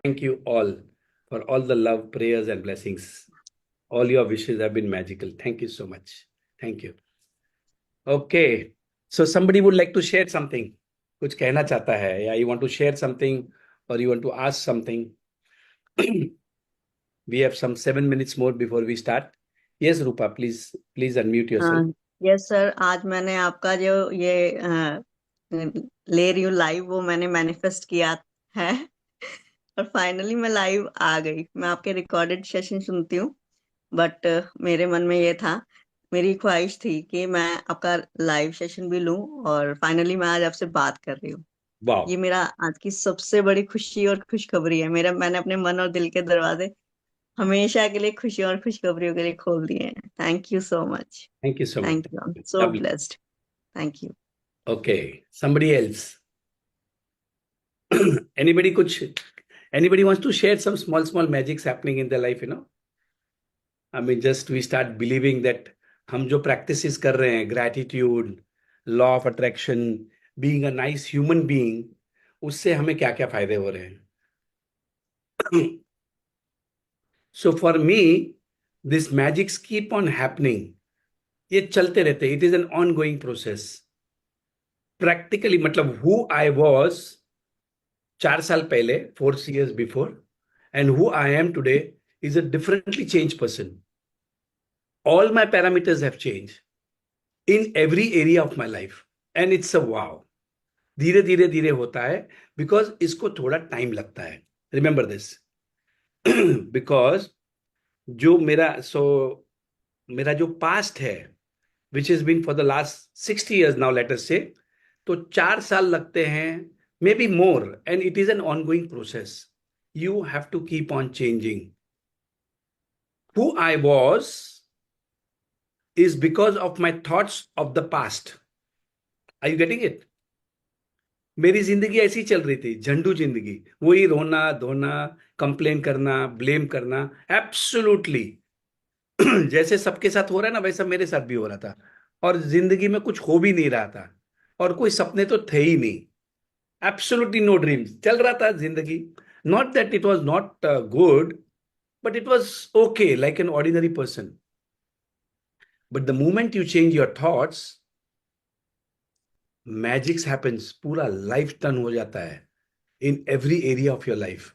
Thank you all for all the love, prayers, and blessings. All your wishes have been magical. Thank you so much. Thank you. Okay. So somebody would like to share something. कुछ कहना चाहता है या you want to share something or you want to ask something. We have some 7 minutes more before we start. Yes, Rupa, please unmute yourself. हाँ, yes sir. आज मैंने आपका जो ये ले रही हूँ लाइव, वो मैंने मैनिफेस्ट किया है और फाइनली मैं लाइव आ गई। मैं आपके रिकॉर्डेड सेशन सुनती हूँ, बट मेरे मन में ये था, मेरी ख्वाहिश थी कि मैं आपका लाइव सेशन भी लूं, और फाइनली मैं आज आपसे बात कर रही हूँ। वाह, ये मेरा आज की सबसे बड़ी खुशी और खुशखबरी है। मैंने अपने मन और दिल के दरवाजे हमेशा के लिए खुशियों और खुशखबरियों के लिए खोल दिए हैं। Thank you so much. thank you so much. Thank you, I am so Lovely. Blessed. Thank you. Okay, somebody else. Anybody anybody wants to share some small magics happening in their life. I mean, just we start believing that हम जो practices कर रहे हैं, gratitude, law of attraction, being a nice human being, उससे हमें क्या क्या फायदे हो रहे हैं. So for me, these magics keep on happening. ये चलते रहते हैं. It is an ongoing process. Practically, मतलब who I was 4 साल पहले, 4 years before, and who I am today is a differently changed person. All my parameters have changed in every area of my life, and it's a wow. धीरे धीरे धीरे होता है because इसको थोड़ा time लगता है. Remember this. बिकॉज जो मेरा जो पास्ट है which is been for the last 60 years now, let us say, तो 4 साल लगते हैं, maybe more, and it is an ongoing process. You have to keep on changing. Who I was is because of my thoughts of the past. Are you getting it? मेरी जिंदगी ऐसी चल रही थी, झंडू जिंदगी, वही रोना धोना, कंप्लेन करना, ब्लेम करना, एब्सोल्युटली. जैसे सबके साथ हो रहा है ना, वैसा मेरे साथ भी हो रहा था. और जिंदगी में कुछ हो भी नहीं रहा था, और कोई सपने तो थे ही नहीं. Absolutely no dreams. चल रहा था जिंदगी. Not that it was not good, but it was okay, like an ordinary person. But the moment you change your thoughts, magics happens. पूरा लाइफ टर्न हो जाता है in every area of your life,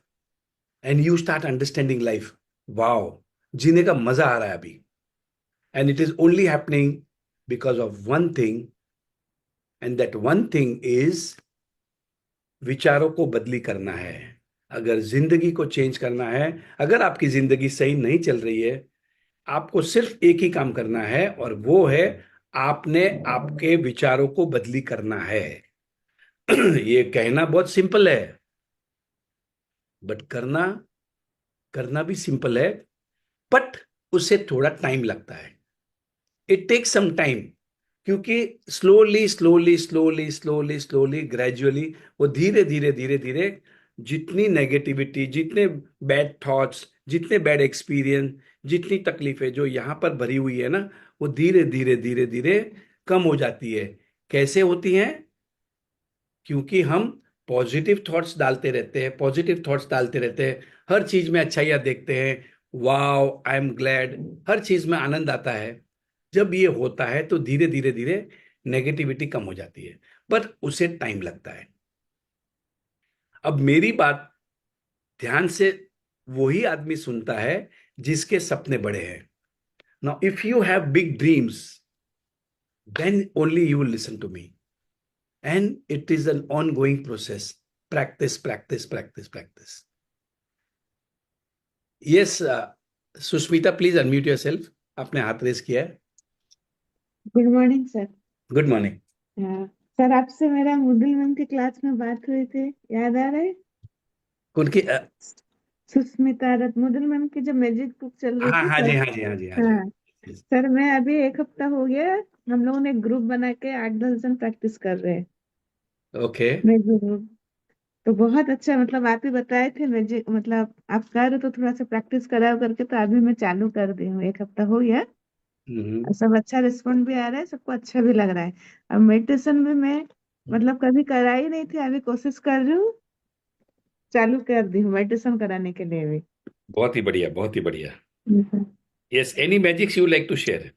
and you start understanding life. Wow, जीने का मजा आ रहा है अभी. And it is only happening because of one thing, and that one thing is विचारों को बदली करना है. अगर जिंदगी को चेंज करना है, अगर आपकी जिंदगी सही नहीं चल रही है, आपको सिर्फ एक ही काम करना है, और वो है आपने आपके विचारों को बदली करना है. ये कहना बहुत सिंपल है, बट करना करना भी सिंपल है, बट उसे थोड़ा टाइम लगता है. इट टेक्स सम टाइम, क्योंकि slowly slowly slowly slowly slowly gradually, वो धीरे धीरे धीरे धीरे, जितनी नेगेटिविटी, जितने बैड थॉट्स, जितने बैड एक्सपीरियंस, जितनी तकलीफें जो यहाँ पर भरी हुई है ना, वो धीरे धीरे धीरे धीरे कम हो जाती है. कैसे होती हैं? क्योंकि हम पॉजिटिव थॉट्स डालते रहते हैं, पॉजिटिव थॉट्स डालते रहते हैं, हर चीज में अच्छाइयाँ देखते हैं. वाओ, आई एम ग्लैड, हर चीज में आनंद आता है. जब ये होता है तो धीरे धीरे धीरे नेगेटिविटी कम हो जाती है, बट उसे टाइम लगता है. अब मेरी बात ध्यान से वही आदमी सुनता है जिसके सपने बड़े हैं. Now if you have big dreams, then only you will listen to me. And it is an ongoing process. Practice, practice, practice, practice. Yes, Sushmita, please unmute yourself. आपने हाथ रेस किया है. Good morning sir. Good morning. Sir, आपसे मेरा मुदल ma'am की class में बात हुई थी, याद आ रहा है? उनकी सुष्मिता दत्त, मुदल मैम की जो मैजिक बुक चल रही हाँ थी हाँ सर। जी, हाँ जी, हाँ जी, हाँ हाँ जी. सर, मैं अभी 1 हफ्ता हो गया, हम लोगों ने ग्रुप बना के 8-10 जन प्रैक्टिस कर रहे हैं ओके. Magic group. तो बहुत अच्छा, मतलब आप ही बताए थे मैजिक, मतलब आप कह रहे तो थोड़ा सा प्रैक्टिस कराओ करके, तो अभी मैं चालू कर दी हूँ, 1 हफ्ता हो गया। और सब अच्छा रिस्पॉन्ड भी आ रहा है, सबको अच्छा भी लग रहा है। अब मेडिटेशन में मैं मतलब कभी करा ही नहीं थी, अभी कोशिश कर रही हूँ। चालू कर दी हूँ मेडिटेशन कराने के लिए भी। बहुत ही बढ़िया, बहुत ही बढ़िया। हम्म। Yes, any magics you like to share?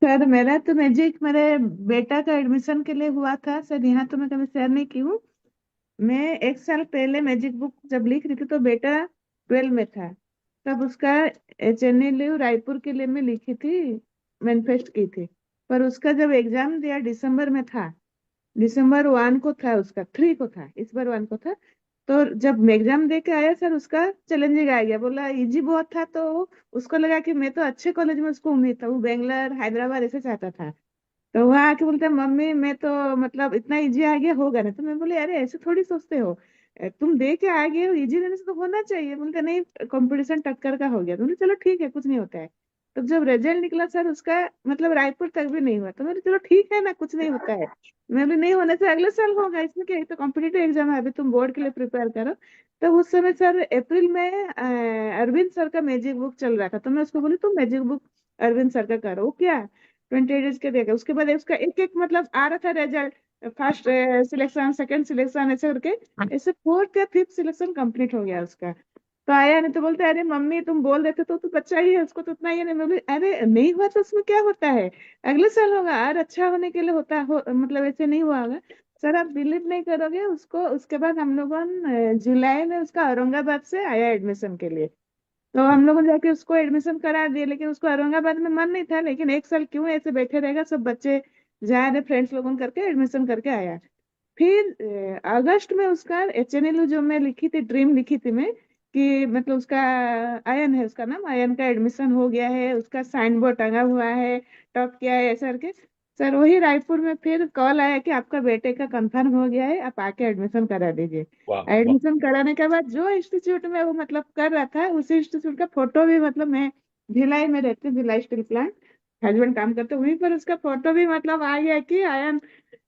Sir मेरा तो मैजिक मेरे बेटा का एडमिशन के लिए हुआ था सर, यहाँ तो मैं कभी शेयर नहीं की हूँ। मैं 1 साल पहले मैजिक बुक जब लिख रही थी तो बेटा 12 में था, तब उसका चेन्नई लीव रायपुर के लिए मैं लिखी थी, मैनिफेस्ट की थी। पर उसका जब एग्जाम दिया दिसंबर में था, दिसंबर 1 को था, उसका 3 को था, इस बार 1 को था। तो जब एग्जाम दे के आया सर, उसका चैलेंजिंग आ गया, बोला इजी बहुत था। तो उसको लगा कि मैं तो अच्छे कॉलेज में, उसको उम्मीद था, वो बेंगलोर हैदराबाद ऐसे चाहता था। तो वहां आके बोलते हैं मम्मी मैं तो मतलब इतना इजी आ गया होगा ना। तो मैं बोले अरे ऐसे थोड़ी सोचते हो, तुम दे के आ गए हो, इजी रहने से तो होना चाहिए। बोलते नहीं, कंपटीशन टक्कर का हो गया। तो बोले चलो ठीक है, कुछ नहीं होता है। तो जब रिजल्ट निकला सर उसका, मतलब रायपुर तक भी नहीं हुआ। तो मैंने चलो ठीक है ना, कुछ नहीं होता है। मैं बोली नहीं होने से अगले साल होगा, इसमें क्या है, तो कॉम्पिटेटिव एग्जाम है, अभी तुम बोर्ड के लिए प्रिपेयर करो। तो उस समय सर अप्रैल में अरविंद सर का मैजिक बुक चल रहा था। तो मैं उसको बोली तुम मैजिक बुक अरविंद सर का करो। वो क्या 28 डेज के देगा। उसके बाद उसका एक एक मतलब आ रहा था result, first selection, second selection, ऐसे करके ऐसे फोर्थ या फिफ्थ सिलेक्शन कंप्लीट हो गया उसका। तो आया नहीं। तो बोलते अरे मम्मी तुम बोल देते तो बच्चा ही है, उसको तो उतना ही है नहीं। मैं बोली अरे नहीं हुआ तो उसमें क्या होता है, अगले साल होगा, और अच्छा होने के लिए होता हो, मतलब ऐसे नहीं हुआ होगा। सर आप बिलीव नहीं करोगे, उसको उसके बाद हम लोगों ने जुलाई में उसका औरंगाबाद से आया एडमिशन के लिए। तो हम लोगों ने जाके उसको एडमिशन करा दिए, लेकिन उसको औरंगाबाद में मन नहीं था। लेकिन 1 साल क्यों ऐसे बैठे रहेगा, सब बच्चे जा रहे फ्रेंड्स लोगों करके एडमिशन करके आया। फिर अगस्त में उसका एचएनएलयू जो मैं लिखी थी, ड्रीम लिखी थी मैं, कि मतलब उसका आयन है, उसका नाम आयन का एडमिशन हो गया है, उसका साइन बोर्ड टंगा हुआ है, टॉप किया है ऐसा करके। सर वही रायपुर में फिर कॉल आया कि आपका बेटे का कंफर्म हो गया है, आप आके एडमिशन करा दीजिए। वाह वाह। एडमिशन कराने के बाद जो इंस्टीट्यूट में वो मतलब कर रहा था, उसी इंस्टीट्यूट का फोटो भी, मतलब मैं भिलाई में रहती हूँ, भिलाई स्टील प्लांट, हस्बैंड काम करते वहीं पर, उसका फोटो भी मतलब आ गया कि आयन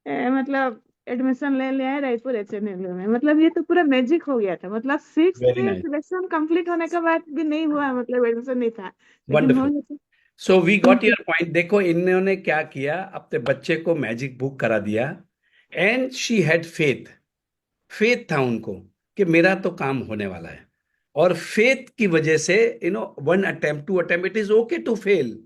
मतलब एडमिशन ले लिया है रायपुर एचएनएल में। मतलब ये तो पूरा मैजिक हो गया था। मतलब six very nice, selection complete होने के बाद भी नहीं हुआ, मतलब एडमिशन नहीं था, लेकिन हो वंडरफुल। गया सो वी गॉट था। Your point. देखो इन्होंने क्या किया, अपने बच्चे को मैजिक बुक करा दिया, and she had faith. Faith था उनको कि मेरा तो काम होने वाला है। और फेथ की वजह से one attempt, two attempt, it is okay to fail,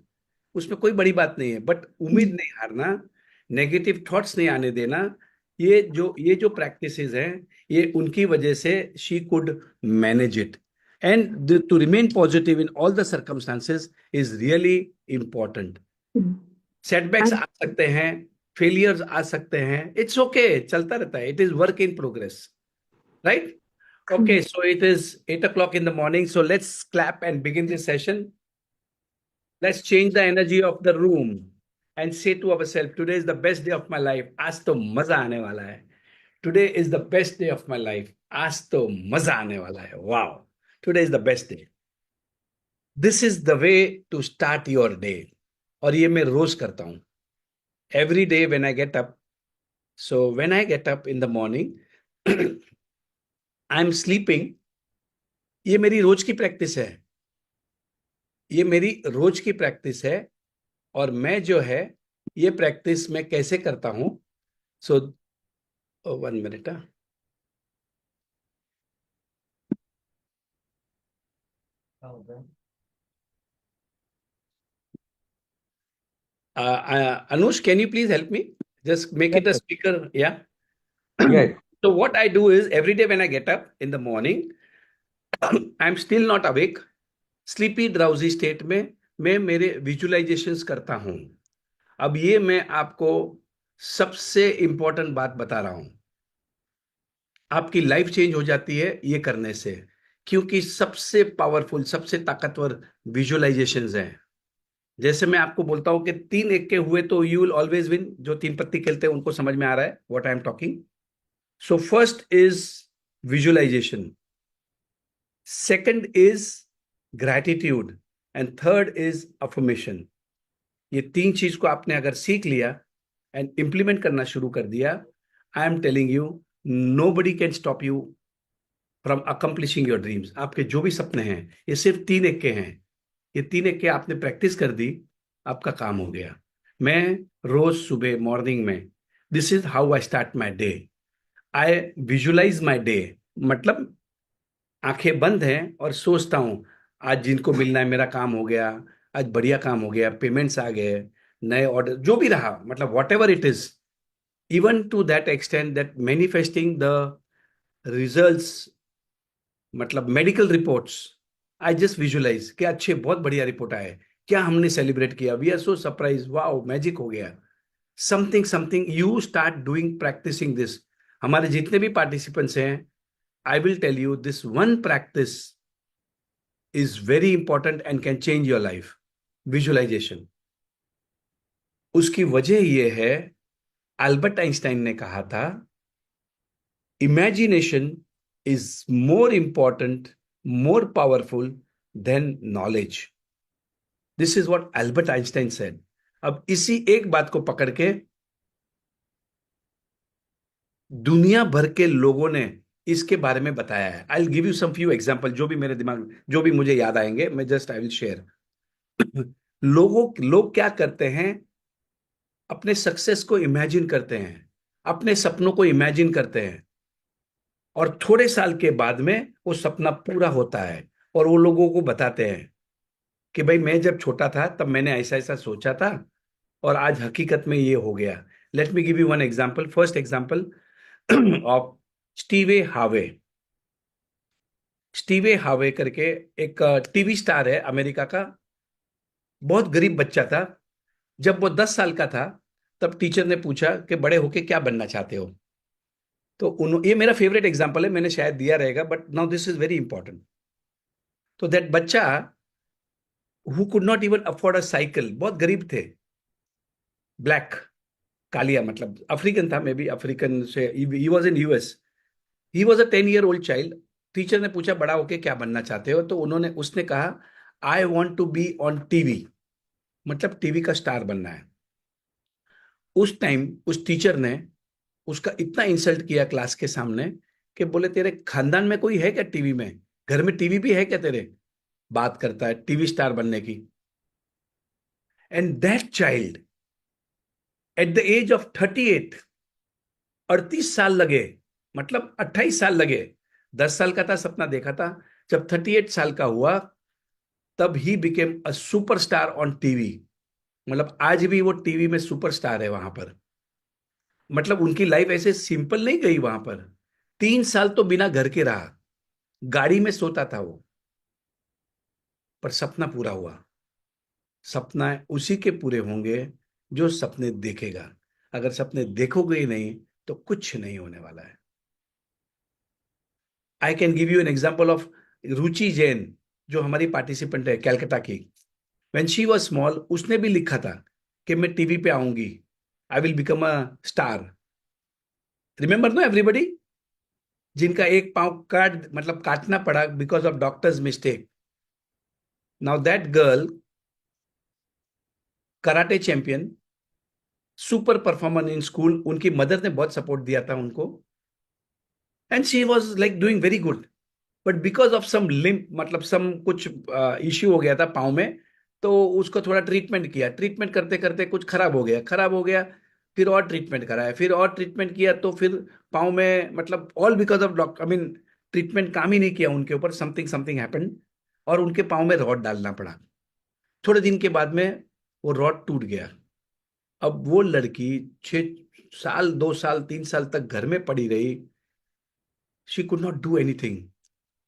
उसमें कोई बड़ी बात नहीं है, बट उम्मीद नहीं हारना, नेगेटिव थॉट्स नहीं आने देना। ये जो प्रैक्टिसेस हैं, ये उनकी वजह से she could manage it, and to remain positive in all the circumstances is really important. Setbacks आ सकते हैं, फेलियर्स आ सकते हैं, इट्स ओके, चलता रहता है, it is work in progress, right? Okay, so it is 8 o'clock in the morning. So let's clap and begin this session. Let's change the energy of the room and say to ourselves, today is the best day of my life. आज तो मजा आने वाला है. Today is the best day of my life. आज तो मजा आने वाला है. Wow. Today is the best day. This is the way to start your day. और ये मैं रोज करता हूँ. Every day when I get up. So when I get up in the morning, I'm sleeping. ये मेरी रोज की प्रैक्टिस है. ये मेरी रोज की प्रैक्टिस है. और मैं जो है, ये प्रैक्टिस मैं कैसे करता हूं. सो 1 minute. Anush, can you please help me? Just make Yes, it a sir. speaker. Yeah. Yes. So what I do is every day when I get up in the morning, I'm still not awake. Sleepy drowsy state में मैं मेरे visualisations करता हूं. अब ये मैं आपको सबसे इंपॉर्टेंट बात बता रहा हूं. आपकी लाइफ चेंज हो जाती है ये करने से, क्योंकि सबसे पावरफुल, सबसे ताकतवर विजुअलाइजेशंस हैं. जैसे मैं आपको बोलता हूं कि 3 एक्के हुए तो यू विल ऑलवेज विन. जो 3 पत्ती खेलते हैं उनको समझ में आ रहा है what I am talking. So first is visualisation, second is gratitude, and third is affirmation. ये 3 चीज को आपने अगर सीख लिया एंड इंप्लीमेंट करना शुरू कर दिया, I am telling you, nobody can stop you from accomplishing your dreams. आपके जो भी सपने हैं, ये सिर्फ 3 एक्के हैं. ये 3 एक्के आपने प्रैक्टिस कर दी, आपका काम हो गया. मैं रोज सुबह मॉर्निंग में, this is how I start my day. I visualise my day. मतलब आंखें बंद हैं और सोचता हूं आज जिनको मिलना है मेरा काम हो गया, आज बढ़िया काम हो गया, पेमेंट्स आ गए, नए ऑर्डर, जो भी रहा, मतलब whatever it is, even to that extent that manifesting the results, मतलब medical reports, I just visualise कि अच्छे बहुत बढ़िया रिपोर्ट आए, क्या हमने सेलिब्रेट किया, we are so surprise, wow magic हो गया, something something, you start doing practising this. हमारे जितने भी पार्टिसिपेंट्स हैं, I will tell you this one practice is very important and can change your life, visualisation. उसकी वजह यह है, अल्बर्ट आइंस्टाइन ने कहा था, imagination is more important, more powerful than knowledge. This is what Albert Einstein said. अब इसी एक बात को पकड़ के दुनिया भर के लोगों ने इसके बारे में बताया है। I will give you some few example, जो भी मेरे दिमाग में, जो भी मुझे याद आएंगे, मैं जस्ट आई विल शेयर। लोग क्या करते हैं, अपने सक्सेस को इमेजिन करते हैं, अपने सपनों को इमेजिन करते हैं, और थोड़े साल के बाद में वो सपना पूरा होता है, और वो लोगों को बताते हैं कि भाई मैं जब छोटा था तब मैंने ऐसा ऐसा सोचा था, और आज हकीकत में ये हो गया। Let me give you one example, first example of Steve Harvey. Steve हावे करके एक टीवी स्टार है अमेरिका का, बहुत गरीब बच्चा था। जब वो 10 साल का था, तब टीचर ने पूछा कि बड़े होके क्या बनना चाहते हो। तो ये मेरा फेवरेट एग्जांपल है, मैंने शायद दिया रहेगा, but now this is very important. तो दैट बच्चा who could not even afford a cycle, बहुत गरीब थे, ब्लैक, कालिया, मतलब अफ्रीकन था, मे बी अफ्रीकन से, he was in US, he was a 10 year old child. Teacher ने पूछा बड़ा होके क्या बनना चाहते हो, तो उसने कहा I want to be on TV, मतलब टीवी का स्टार बनना है। उस टाइम उस टीचर ने उसका इतना इंसल्ट किया क्लास के सामने, कि बोले तेरे खानदान में कोई है क्या टीवी में, घर में टीवी भी है क्या तेरे, बात करता है टीवी स्टार बनने की। And that child at the age of 38, 38 साल लगे, मतलब 28 साल लगे, 10 साल का था, सपना देखा था, जब 38 साल का हुआ, तब he became a superstar on TV. मतलब आज भी वो टीवी में सुपरस्टार है वहां पर। मतलब उनकी लाइफ ऐसे सिंपल नहीं गई वहां पर। 3 साल तो बिना घर के रहा, गाड़ी में सोता था वो, पर सपना पूरा हुआ। सपना उसी के पूरे होंगे जो सपने देखेगा। अगर सपने देखोगे ही नहीं, तो कुछ नहीं होने वाला है। I can give you an example of Ruchi Jain, जो हमारी पार्टिसिपेंट है कैलकाटा की। व्हेन शी वाज स्मॉल, उसने भी लिखा था कि मैं टीवी पे आऊंगी, I will become a star. Remember no everybody, जिनका एक पांव काटना पड़ा because of doctors mistake. Now that girl, karate champion, super performer in school, उनकी मदर ने बहुत सपोर्ट दिया था उनको, and she was like doing very good. But because of some limp, मतलब सम कुछ इश्यू हो गया था पाँव में, तो उसको थोड़ा ट्रीटमेंट किया, ट्रीटमेंट करते करते कुछ खराब हो गया, फिर और ट्रीटमेंट कराया, फिर और ट्रीटमेंट किया, तो फिर पाँव में, मतलब all because of doctor, I mean treatment काम ही नहीं किया उनके ऊपर, समथिंग समथिंग हैपेंड, और उनके पाँव में रॉड डालना पड़ा। थोड़े दिन के बाद में वो रॉड टूट गया। अब वो लड़की 6 साल, 2 साल, 3 साल तक घर में पड़ी रही, she could not do anything,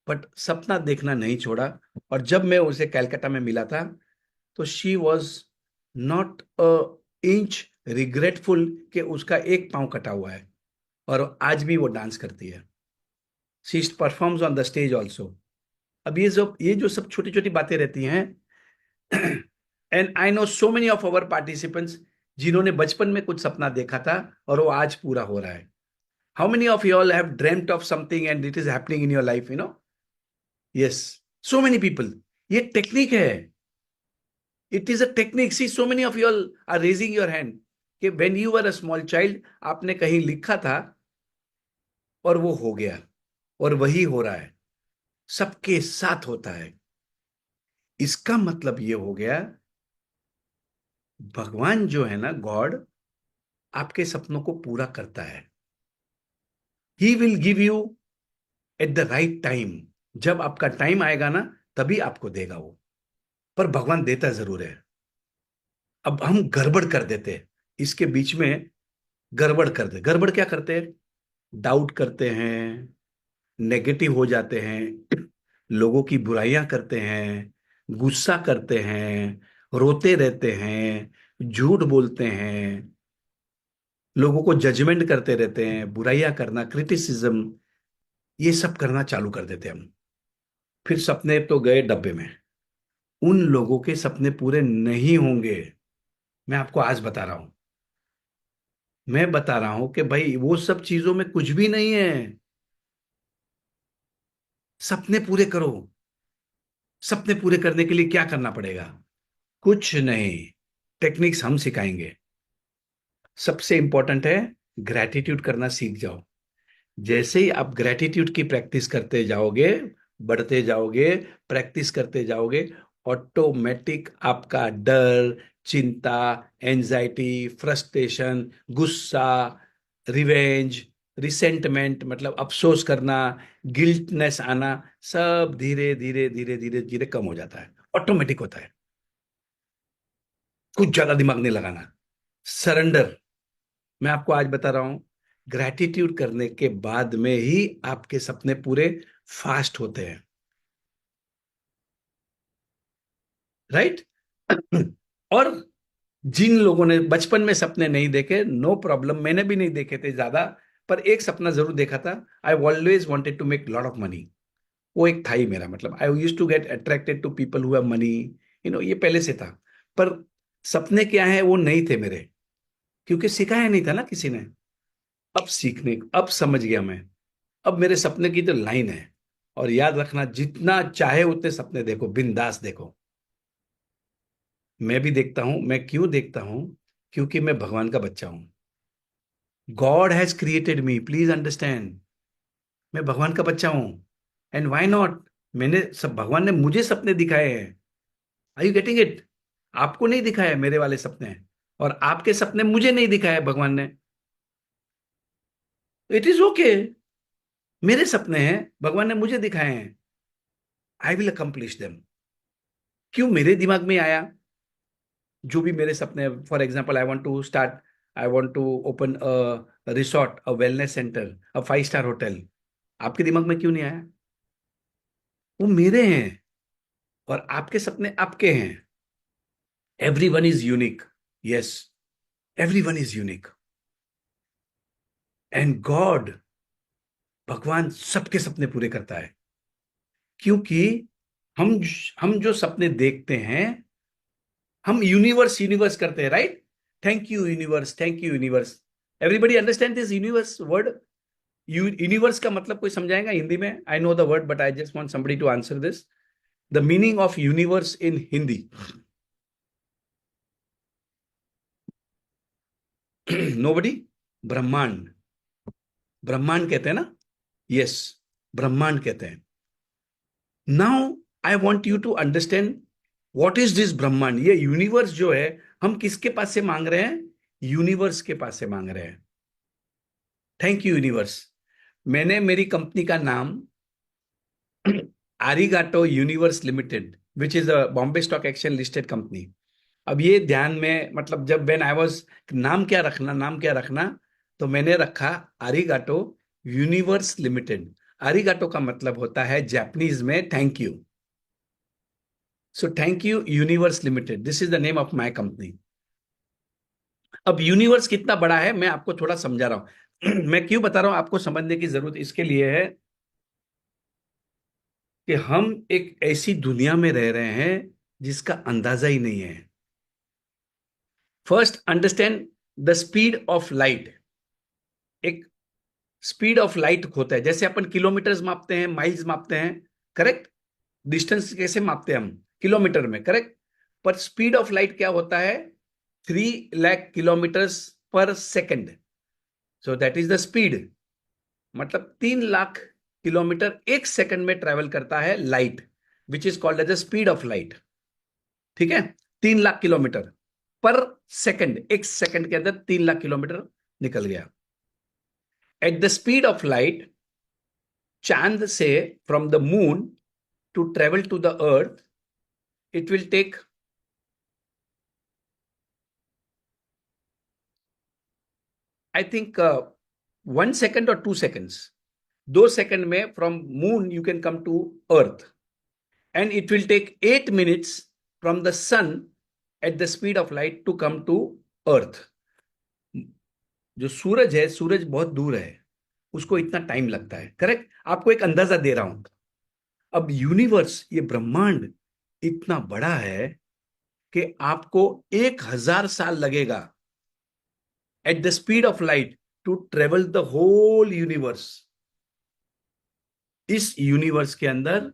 but सपना देखना नहीं छोड़ा। और जब मैं उसे कैलकाटा में मिला था, तो she was not a inch regretful कि उसका एक पांव कटा हुआ है, और आज भी वो डांस करती है। She performs on the stage also. अब ये जो सब छोटी छोटी बातें रहती हैं, and I know so many of our participants जिन्होंने बचपन में कुछ सपना देखा था और वो आज पूरा हो रहा है। How many of you all have dreamed of something and it is happening in your life, yes, so many people. ये टेक्निक है, it is a technique. See so many of you all are raising your hand कि when you were a small child, आपने कहीं लिखा था और वो हो गया, और वही हो रहा है, सबके साथ होता है। इसका मतलब ये हो गया, भगवान जो है ना, गॉड, आपके सपनों को पूरा करता है। He will give you at the right time. जब आपका टाइम आएगा ना, तभी आपको देगा वो, पर भगवान देता जरूर है। अब हम गड़बड़ कर देते हैं, इसके बीच में गड़बड़ क्या करते हैं? डाउट करते हैं, नेगेटिव हो जाते हैं, लोगों की बुराइयां करते हैं, गुस्सा करते हैं, रोते रहते हैं, झूठ बोलते हैं, लोगों को जजमेंट करते रहते हैं, बुराइयां करना, क्रिटिसिज्म, ये सब करना चालू कर देते हैं हम। फिर सपने तो गए डब्बे में। उन लोगों के सपने पूरे नहीं होंगे। मैं आपको आज बता रहा हूं, मैं बता रहा हूं कि भाई वो सब चीजों में कुछ भी नहीं है। सपने पूरे करो। सपने पूरे करने के लिए क्या करना पड़ेगा? कुछ नहीं, टेक्निक्स हम सिखाएंगे। सबसे इंपॉर्टेंट है, ग्रैटिट्यूड करना सीख जाओ। जैसे ही आप ग्रैटिट्यूड की प्रैक्टिस करते जाओगे, बढ़ते जाओगे, प्रैक्टिस करते जाओगे, ऑटोमेटिक आपका डर, चिंता, एंजाइटी, फ्रस्ट्रेशन, गुस्सा, रिवेंज, रिसेंटमेंट मतलब अफसोस करना, गिल्टनेस आना, सब धीरे धीरे धीरे धीरे धीरे कम हो जाता है। ऑटोमेटिक होता है, कुछ ज्यादा दिमाग नहीं लगाना। सरेंडर। मैं आपको आज बता रहा हूं, ग्रैटिट्यूड करने के बाद में ही आपके सपने पूरे फास्ट होते हैं। राइट? और जिन लोगों ने बचपन में सपने नहीं देखे, नो प्रॉब्लम, मैंने भी नहीं देखे थे ज्यादा, पर एक सपना जरूर देखा था। I always wanted to make lot of money. वो एक था ही मेरा, मतलब I used to get attracted to people who have money, ये पहले से था। पर सपने क्या है वो नहीं थे मेरे, क्योंकि सिखाया नहीं था ना किसी ने। अब समझ गया मैं। अब मेरे सपने की तो लाइन है। और याद रखना, जितना चाहे उतने सपने देखो, बिंदास देखो। मैं भी देखता हूं। मैं क्यों देखता हूं? क्योंकि मैं भगवान का बच्चा हूं। God has created me, please understand. मैं भगवान का बच्चा हूं। And why not? भगवान ने मुझे सपने दिखाए हैं। Are you getting it? आपको नहीं दिखाए मेरे वाले सपने, और आपके सपने मुझे नहीं दिखाए भगवान ने। It is okay. मेरे सपने हैं, भगवान ने मुझे दिखाए हैं। I will accomplish them. क्यों मेरे दिमाग में आया? जो भी मेरे सपने, for example I want to open a resort, a wellness centre, a 5 star hotel. आपके दिमाग में क्यों नहीं आया? वो मेरे हैं, और आपके सपने आपके हैं। Every one is unique. Yes, every one is unique. And God, भगवान सबके सपने पूरे करता है। क्योंकि हम हम जो सपने देखते हैं, हम यूनिवर्स यूनिवर्स करते हैं। Right? Thank you universe, thank you universe. Everybody understand this universe word? Universe का मतलब कोई समझाएगा हिंदी में? I know the word, but I just want somebody to answer this. The meaning of universe in Hindi. Nobody? ब्रह्मांड। ब्रह्मांड कहते हैं ना? यस, ब्रह्मांड कहते हैं। Now I want you to understand what is this ब्रह्मांड। ये यूनिवर्स जो है, हम किसके पास से मांग रहे हैं? यूनिवर्स के पास से मांग रहे हैं। Thank you universe. मैंने मेरी कंपनी का नाम Arigato universe limited, which is a Bombay stock exchange listed company. अब ये ध्यान में, मतलब जब व्हेन आई वाज, नाम क्या रखना, तो मैंने रखा आरिगाटो यूनिवर्स लिमिटेड। आरिगाटो का मतलब होता है जापानीज में thank you. So thank you universe limited, this is the name of my company. अब यूनिवर्स कितना बड़ा है, मैं आपको थोड़ा समझा रहा हूं। मैं क्यों बता रहा हूं आपको समझने की जरूरत इसके लिए है कि हम एक ऐसी दुनिया में रह रहे हैं जिसका अंदाजा ही नहीं है। First understand the speed of light. एक स्पीड ऑफ लाइट होता है, जैसे अपन किलोमीटर्स मापते हैं, माइल्स मापते हैं, करेक्ट? डिस्टेंस कैसे मापते हैं हम? किलोमीटर में, करेक्ट? पर स्पीड ऑफ लाइट क्या होता है? 3 लाख किलोमीटर्स पर second. So that is the speed. मतलब 3 लाख किलोमीटर एक सेकंड में ट्रेवल करता है light, which is called as the speed of light. ठीक है? 3 लाख किलोमीटर पर सेकंड, एक सेकंड के अंदर 3 लाख किलोमीटर निकल गया। At the speed of light, चांद से, from the moon to travel to the earth, it will take I think 1 second और 2 सेकंड्स. 2 सेकंड में from moon you can come to earth, and it will take 8 minutes from the sun at the speed of light to come to earth. जो सूरज है, सूरज बहुत दूर है, उसको इतना टाइम लगता है. करेक्ट. आपको एक अंदाजा दे रहा हूं. अब यूनिवर्स, ये ब्रह्मांड इतना बड़ा है कि आपको 1,000 साल लगेगा at the speed of light to travel the whole universe. इस यूनिवर्स के अंदर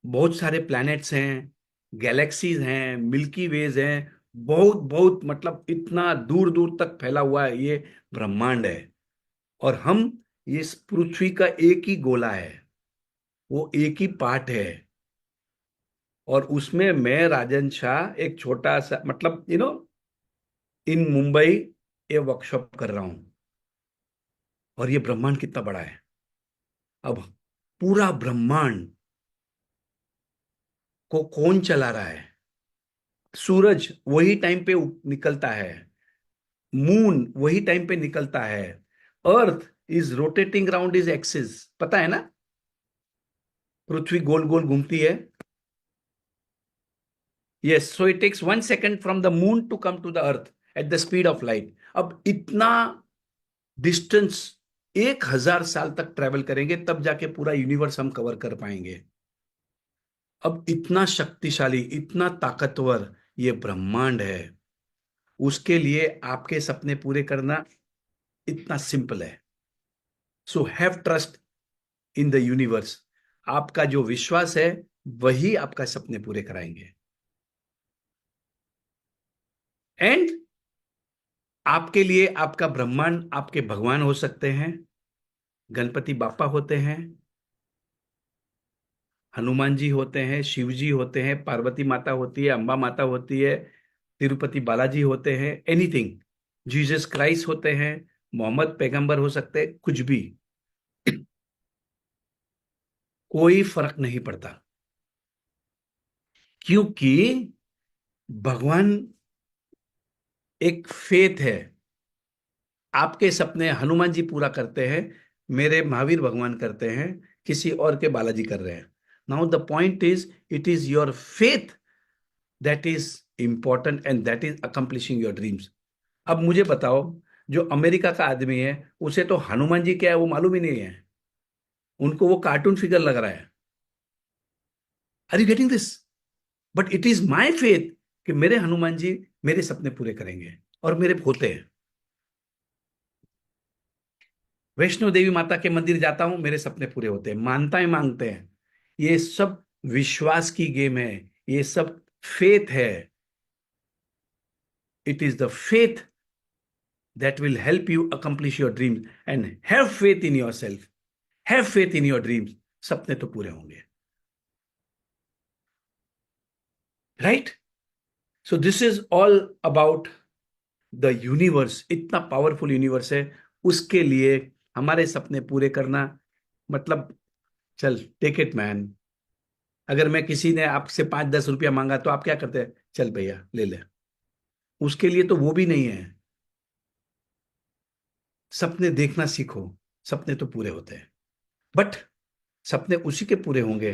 बहुत सारे प्लैनेट्स हैं, गैलेक्सीज हैं, मिल्की वेज हैं, बहुत बहुत, मतलब इतना दूर दूर तक फैला हुआ है ये ब्रह्मांड है. और हम, ये इस पृथ्वी का एक ही गोला है, वो एक ही पार्ट है. और उसमें मैं, राजन शाह, एक छोटा सा, मतलब इन मुंबई ये वर्कशॉप कर रहा हूं. और ये ब्रह्मांड कितना बड़ा है. अब पूरा ब्रह्मांड को कौन चला रहा है? सूरज वही टाइम पे निकलता है, मून वही टाइम पे निकलता है, earth is rotating round is axis. पता है ना, पृथ्वी गोल गोल घूमती है. Yes, so it takes 1 second from the moon to come to the earth at the speed of light. अब इतना डिस्टेंस 1,000 साल तक ट्रेवल करेंगे तब जाके पूरा यूनिवर्स हम कवर कर पाएंगे. अब इतना शक्तिशाली, इतना ताकतवर ये ब्रह्मांड है. उसके लिए आपके सपने पूरे करना इतना सिंपल है. So have trust in the universe. आपका जो विश्वास है वही आपका सपने पूरे कराएंगे. एंड आपके लिए आपका ब्रह्मांड आपके भगवान हो सकते हैं, गणपति बापा होते हैं, हनुमान जी होते हैं, शिव जी होते हैं, पार्वती माता होती है, अंबा माता होती है, तिरुपति बालाजी होते हैं, एनीथिंग, जीसस क्राइस्ट होते हैं, मोहम्मद पैगंबर हो सकते हैं, कुछ भी, कोई फर्क नहीं पड़ता. क्योंकि भगवान एक फेथ है. आपके सपने हनुमान जी पूरा करते हैं, मेरे महावीर भगवान करते हैं, किसी और के बालाजी कर रहे हैं. Now the point is, it is your faith that is important and that is accomplishing your dreams. अब मुझे बताओ, जो अमेरिका का आदमी है उसे तो हनुमान जी क्या है वो मालूम ही नहीं है. उनको वो कार्टून फिगर लग रहा है. Are you getting this? But it is my faith कि मेरे हनुमान जी मेरे सपने पूरे करेंगे, और मेरे होते हैं. वैष्णो देवी माता के मंदिर जाता हूं, मेरे सपने पूरे होते हैं, मानताएं मांगते हैं. ये सब विश्वास की गेम है, ये सब फेथ है. It is the faith that will help you accomplish your dreams. And have faith in yourself, have faith in your dreams. सपने तो पूरे होंगे. Right? So this is all about the universe. इतना powerful universe है, उसके लिए हमारे सपने पूरे करना, मतलब चल टेक इट मैन. अगर मैं, किसी ने आपसे 5-10 रुपया मांगा तो आप क्या करते हैं? चल भैया ले ले. उसके लिए तो वो भी नहीं है. सपने देखना सीखो, सपने तो पूरे होते हैं. बट सपने उसी के पूरे होंगे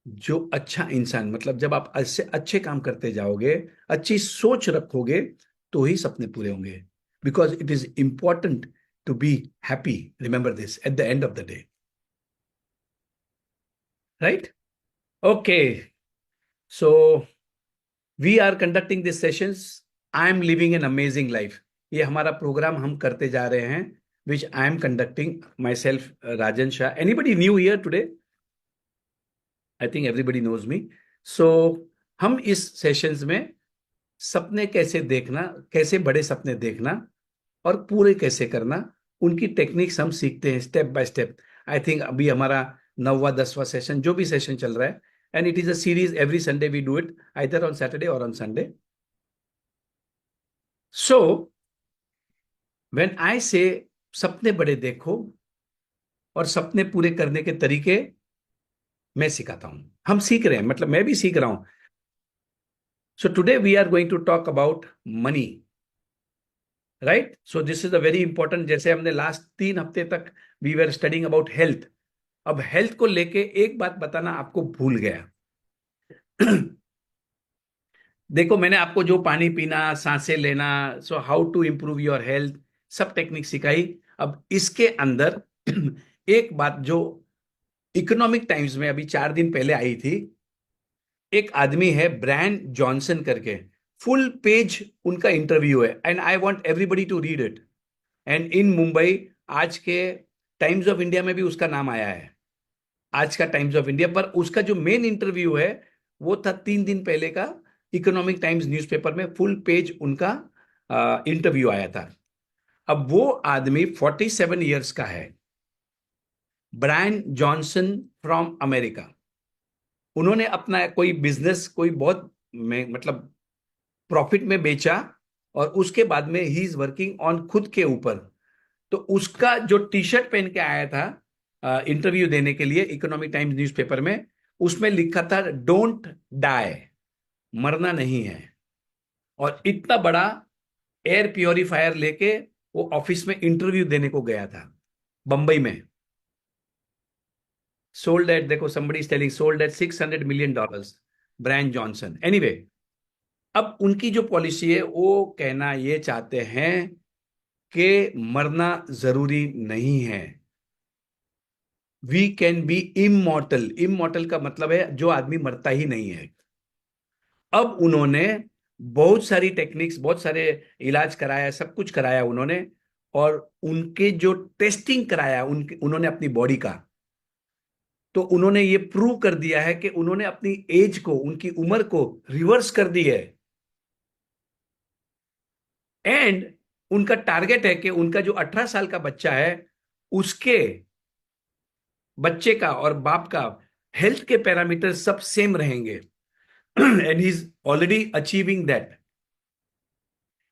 जो अच्छा इंसान, मतलब जब आप अच्छे अच्छे काम करते जाओगे, अच्छी सोच रखोगे, तो ही सपने पूरे होंगे. Because it is important to be happy. Remember this at the end of the day. Right? Okay, so we are conducting this sessions. I am living an amazing life. ये हमारा प्रोग्राम हम करते जा रहे हैं, which I am conducting myself, Rajan Shah. Anybody new here today? I think everybody knows me. So हम इस sessions में सपने कैसे देखना, कैसे बड़े सपने देखना और पूरे कैसे करना, उनकी टेक्निक्स हम सीखते हैं step by step. I think अभी हमारा 9वां 10वां सेशन, जो भी सेशन चल रहा है, and it is a series. Every Sunday we do it, either on Saturday और on Sunday. So when I say सपने बड़े देखो, और सपने पूरे करने के तरीके मैं सिखाता हूं, हम सीख रहे हैं, मतलब मैं भी सीख रहा हूं. So today we are going to talk about money, right. So this is a very important. जैसे हमने लास्ट 3 हफ्ते तक we were studying about health. अब हेल्थ को लेके एक बात बताना आपको भूल गया. देखो, मैंने आपको जो पानी पीना, सांसें लेना, so how to improve your health, सब टेक्निक सिखाई. अब इसके अंदर एक बात जो इकोनॉमिक टाइम्स में अभी 4 दिन पहले आई थी, एक आदमी है ब्रायन जॉनसन करके, फुल पेज उनका इंटरव्यू है, and I want everybody to read it. And in Mumbai आज के टाइम्स ऑफ इंडिया में भी उसका नाम आया है, आज का टाइम्स ऑफ इंडिया. पर उसका जो मेन इंटरव्यू है वो था 3 दिन पहले का इकोनॉमिक टाइम्स न्यूज़पेपर में, फुल पेज उनका इंटरव्यू आया था. अब वो आदमी 47 ईयर्स का है, ब्रायन जॉनसन फ्रॉम अमेरिका. उन्होंने अपना कोई बिजनेस कोई बहुत में मतलब प्रॉफिट में बेचा, और उसके बाद में ही इज वर्किंग ऑन खुद के ऊपर. तो उसका जो टी शर्ट पहन के आया था इंटरव्यू देने के लिए इकोनॉमिक टाइम्स न्यूज़पेपर में, उसमें लिखा था डोंट डाई, मरना नहीं है. और इतना बड़ा एयर प्योरीफायर लेके वो ऑफिस में इंटरव्यू देने को गया था बंबई में. सोल्ड एट, देखो somebody is telling sold at $600 million, Brian Johnson. Anyway, अब उनकी जो पॉलिसी है वो कहना ये चाहते हैं कि मरना जरूरी नहीं है. We can be immortal. Immortal का मतलब है जो आदमी मरता ही नहीं है. अब उन्होंने बहुत सारी टेक्निक्स, बहुत सारे इलाज कराया, सब कुछ कराया उन्होंने, और उनके जो टेस्टिंग कराया उन्होंने अपनी बॉडी का, तो उन्होंने ये प्रूव कर दिया है कि उन्होंने अपनी एज को, उनकी उम्र को रिवर्स कर दी है. एंड उनका टारगेट है कि उनका जो 18 साल का बच्चा है, उसके बच्चे का और बाप का हेल्थ के पैरामीटर सब सेम रहेंगे. And he is already achieving that.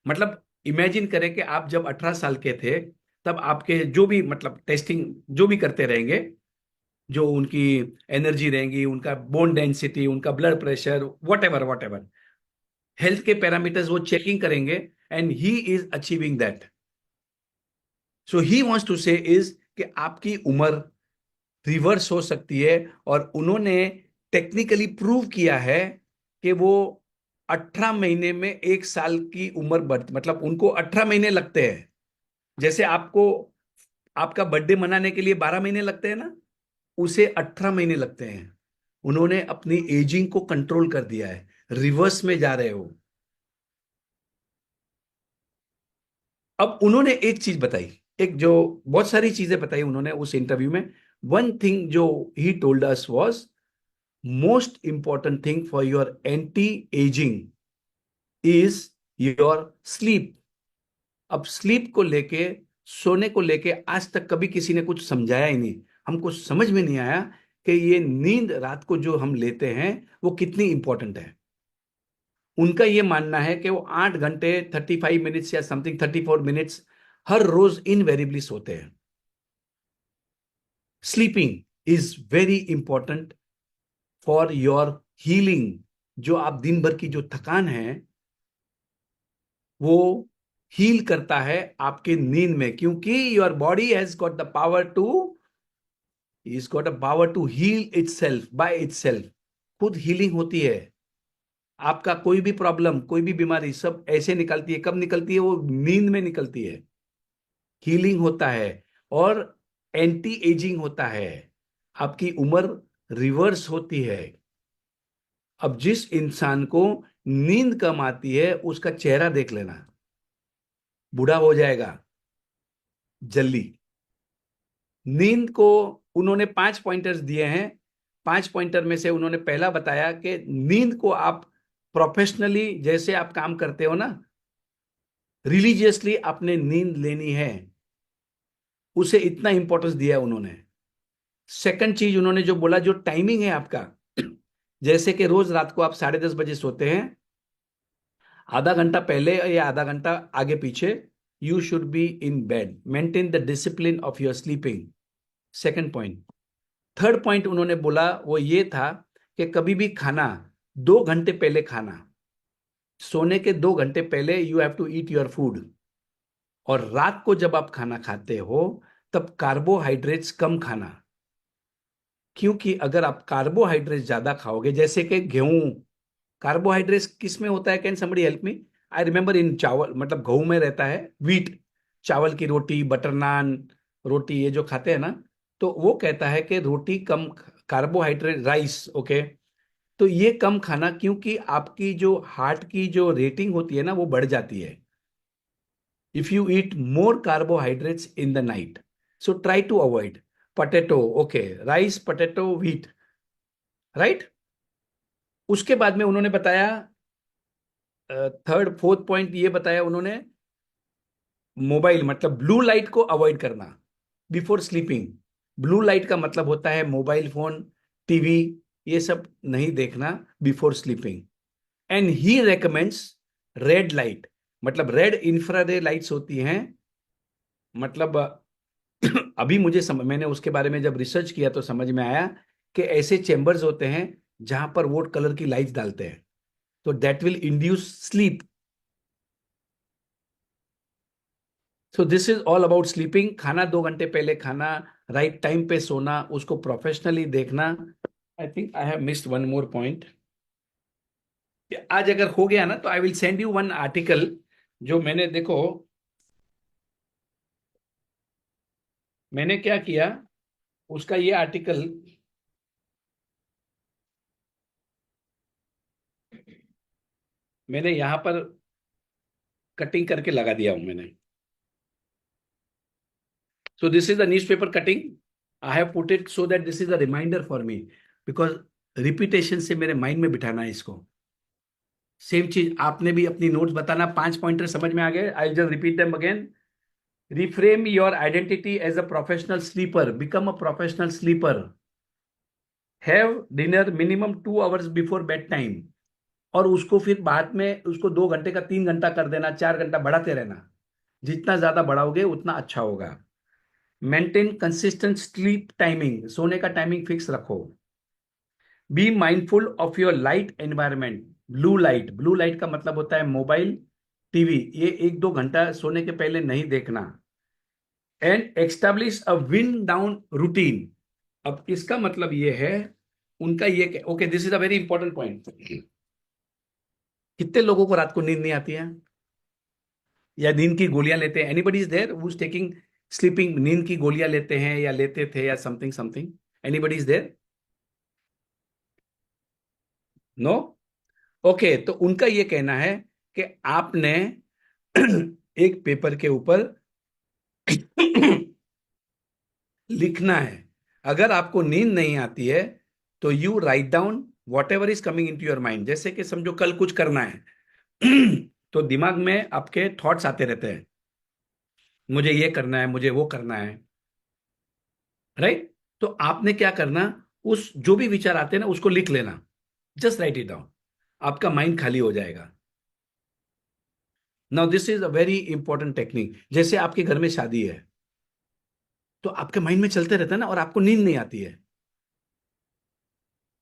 मतलब इमेजिन करें कि आप जब 18 साल के थे, तब आपके जो भी मतलब टेस्टिंग जो भी करते रहेंगे, जो उनकी एनर्जी रहेंगी, उनका बोन डेंसिटी, उनका blood pressure, whatever health के पैरामीटर्स वो चेकिंग करेंगे, and he is achieving that. So he wants to say is कि आपकी उम्र रिवर्स हो सकती है. और उन्होंने टेक्निकली प्रूव किया है कि वो 18 महीने में 1 साल की उम्र बढ़, मतलब उनको 18 महीने लगते हैं. जैसे आपको आपका बर्थडे मनाने के लिए 12 महीने लगते हैं ना, उसे 18 महीने लगते हैं. उन्होंने अपनी एजिंग को कंट्रोल कर दिया है, रिवर्स में जा रहे हो. अब उन्होंने एक चीज बताई, एक जो बहुत सारी चीजें बताई उन्होंने उस इंटरव्यू में. वन थिंग जो he told us was, most important thing for your anti ageing is your sleep. अब स्लीप को लेके, सोने को लेके आज तक कभी किसी ने कुछ समझाया ही नहीं. हमको समझ में नहीं आया कि ये नींद रात को जो हम लेते हैं वो कितनी इंपॉर्टेंट है. उनका ये मानना है कि वो 8 घंटे 35 मिनट्स या समथिंग 34 मिनट्स हर रोज इनवेरिबली सोते हैं. Sleeping is very important for your healing. जो आप दिन भर की जो थकान है वो हील करता है आपके नींद में, क्योंकि your body has got the power to, is got a power to heal itself by itself. खुद हीलिंग होती है. आपका कोई भी प्रॉब्लम, कोई भी बीमारी सब ऐसे निकलती है. कब निकलती है? वो नींद में निकलती है. हीलिंग होता है और एंटी एजिंग होता है. आपकी उम्र रिवर्स होती है. अब जिस इंसान को नींद कम आती है उसका चेहरा देख लेना, बूढ़ा हो जाएगा जल्दी. नींद को उन्होंने 5 पॉइंटर्स दिए हैं. 5 पॉइंटर में से उन्होंने पहला बताया कि नींद को आप प्रोफेशनली, जैसे आप काम करते हो ना, रिलीजियसली आपने नींद लेनी है, उसे इतना इंपॉर्टेंस दिया है उन्होंने. सेकंड चीज उन्होंने जो बोला, जो टाइमिंग है आपका, जैसे कि रोज रात को आप 10:30 बजे सोते हैं, आधा घंटा पहले या आधा घंटा आगे पीछे you should be in bed. Maintain the discipline of your sleeping. Second point. Third point उन्होंने बोला वो ये था कि कभी भी खाना 2 घंटे पहले खाना, सोने के 2 घंटे पहले you have to eat your food. और रात को जब आप खाना खाते हो तब कार्बोहाइड्रेट्स कम खाना, क्योंकि अगर आप कार्बोहाइड्रेट्स ज्यादा खाओगे, जैसे कि गेहूं, कार्बोहाइड्रेट्स किस में होता है? Can somebody help me? I remember in चावल, मतलब गेहूं में रहता है, व्हीट, चावल की रोटी, बटर नान, रोटी, ये जो खाते हैं ना, तो वो कहता है कि रोटी कम, कार्बोहाइड्रेट, राइस, ओके, तो ये कम खाना, क्योंकि आपकी जो हार्ट की जो रेटिंग होती है ना वो बढ़ जाती है if you eat more carbohydrates in the night. So try to avoid potato, okay, rice, potato, wheat, right. उसके बाद में उन्होंने बताया, थर्ड फोर्थ पॉइंट ये बताया उन्होंने, मोबाइल मतलब ब्लू लाइट को अवॉइड करना बिफोर स्लीपिंग। ब्लू लाइट का मतलब होता है मोबाइल फोन, टीवी, ये सब नहीं देखना before sleeping. And he recommends red light, मतलब रेड इंफ्रारेड लाइट्स होती हैं, मतलब अभी मैंने उसके बारे में जब रिसर्च किया तो समझ में आया कि ऐसे चेंबर्स होते हैं जहां पर वो कलर की लाइट्स डालते हैं, तो that will induce sleep. So this is all about sleeping. खाना 2 घंटे पहले खाना, राइट टाइम पे सोना, उसको प्रोफेशनली देखना। I think I have missed one more point. आज अगर हो गया ना तो I will send you one article जो मैंने, देखो मैंने क्या किया, उसका ये आर्टिकल मैंने यहां पर कटिंग करके लगा दिया हूं मैंने। So this is the newspaper cutting, I have put it so that this is a reminder for me, because repetition से मेरे माइंड में बिठाना है इसको। सेम चीज आपने भी अपनी नोट्स बताना, 5 पॉइंटर समझ में आ गए? I just repeat them again. Reframe your identity as a professional sleeper. Become a professional sleeper. Have dinner minimum 2 hours before bedtime. और उसको फिर बाद में उसको 2 घंटे का 3 घंटा कर देना, 4 घंटा बढ़ाते रहना। जितना ज्यादा बढ़ाओगे उतना अच्छा होगा। मेंटेन कंसिस्टेंट स्लीप टाइमिंग, सोने का टाइमिंग फिक्स रखो। Be mindful of your light environment. Blue light का मतलब होता है मोबाइल, टीवी, ये 1-2 घंटा सोने के पहले नहीं देखना। And establish a wind down routine. अब इसका मतलब ये है, उनका ये, okay, this is a very important point. कितने लोगों को रात को नींद नहीं आती है या नींद की गोलियां लेते हैं? Anybody is there who is taking sleeping, नींद की गोलियां लेते हैं या लेते थे या something something? Anybody is there? No? Okay, तो उनका ये कहना है कि आपने एक पेपर के ऊपर लिखना है। अगर आपको नींद नहीं आती है तो you write down whatever is coming into your mind. जैसे कि समझो कल कुछ करना है तो दिमाग में आपके थॉट्स आते रहते हैं, मुझे ये करना है, मुझे वो करना है, राइट? तो आपने क्या करना, उस जो भी विचार आते हैं ना उसको लिख लेना, जस्ट राइट इट डाउन, आपका माइंड खाली हो जाएगा। Now this is a very important technique. जैसे आपके घर में शादी है तो आपके माइंड में चलते रहता है ना, और आपको नींद नहीं आती है,